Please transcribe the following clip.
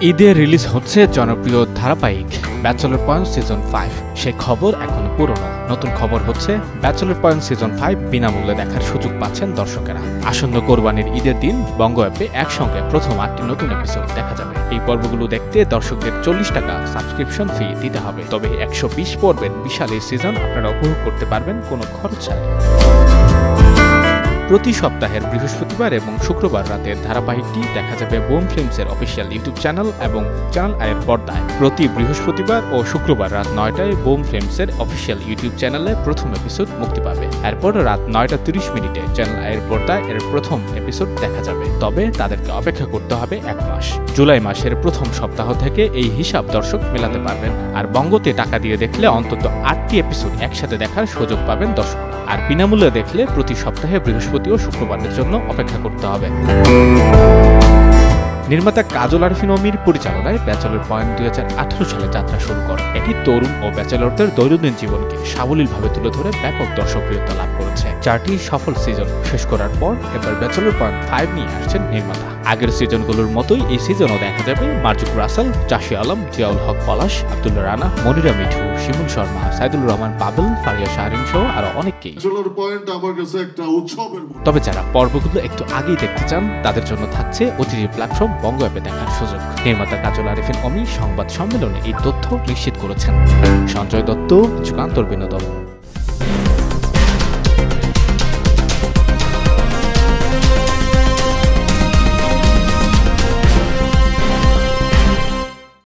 ঈদে রিলিজ হচ্ছে জনপ্রিয় ধারাবাহিক ব্যাচেলর পয়েন্ট সিজন 5। সেই খবর এখন পুরনো। নতুন খবর হচ্ছে ব্যাচেলর পয়েন্ট সিজন 5 বিনামূল্যে দেখার সুযোগ পাচ্ছেন দর্শকেরা। আসন্ন কোরবানির ঈদের দিন বঙ্গ অ্যাপে একসঙ্গে প্রথম 8টি নতুন এপিসোড দেখা যাবে। এই পর্বগুলো দেখতে দর্শকদের 40 টাকা সাবস্ক্রিপশন ফি দিতে হবে। তবে 120 পর্বের বিশাল এই সিজন আপনারা উপভোগ করতে পারবেন কোনো খরচ ছাড়াই। প্রতি সপ্তাহের বৃহস্পতিবার এবং শুক্রবার রাতের ধারাবাহিকটি দেখা যাবে বুম ফিল্মসের অফিসিয়াল ইউটিউব চ্যানেল এবং চ্যানেল আইয়ের পর্দায়। প্রতি বৃহস্পতিবার ও শুক্রবার রাত 9টায় বুম ফিল্মসের অফিসিয়াল ইউটিউব চ্যানেলে প্রথম এপিসোড মুক্তি পাবে। এরপর রাত 9:30 চ্যানেল আইয়ের পর্দায় এর প্রথম এপিসোড দেখা যাবে। তবে তাদেরকে অপেক্ষা করতে হবে 1 মাস। জুলাই মাসের প্রথম সপ্তাহ থেকে এই হিসাব দর্শক মেলাতে পারবেন। আর বঙ্গতে টাকা দিয়ে দেখলে অন্তত 8টি এপিসোড একসাথে দেখার সুযোগ পাবেন দর্শক। আর বিনামূল্যে দেখলে প্রতি সপ্তাহে বৃহস্পতি ও শুক্রবারের জন্য অপেক্ষা করতে হবে। নির্মাতা কাজল আরফিন অমির পরিচালনায় ব্যাচেলর পয়েন্ট 2018 সালে যাত্রা শুরু করে। এটি তরুণ ও ব্যাচেলরদের দৈনন্দিন জীবনকে সাবলীলভাবে তুলে ধরে ব্যাপক দর্শকপ্রিয়তা লাভ করেছে। 4টি সফল সিজন শেষ করার পর এবার ব্যাচেলর পয়েন্ট 5 নিয়ে আসছেন নির্মাতা। আগের সিজনগুলোর মতোই এই সিজনও দেখা যাবে মার্জুক রাসেল, চাষী আলম, জিয়াউল হক পলাশ, আব্দুল্লাহ রানা, মনিরা মিঠু, শিমুল শর্মা, সাইদুল রহমান পাবেল, ফারিয়া শাহরিন সহ আরো অনেকেই। তবে যারা পর্বগুলো একটু আগেই দেখতে চান তাদের জন্য থাকছে ওটিটি প্ল্যাটফর্ম বঙ্গ অ্যাপে দেখার সুযোগ। নির্মাতা কাজল আরফিন অমি সংবাদ সম্মেলনে এই তথ্য নিশ্চিত করেছেন। সঞ্জয় দত্ত, যুগান্তর বিনোদন।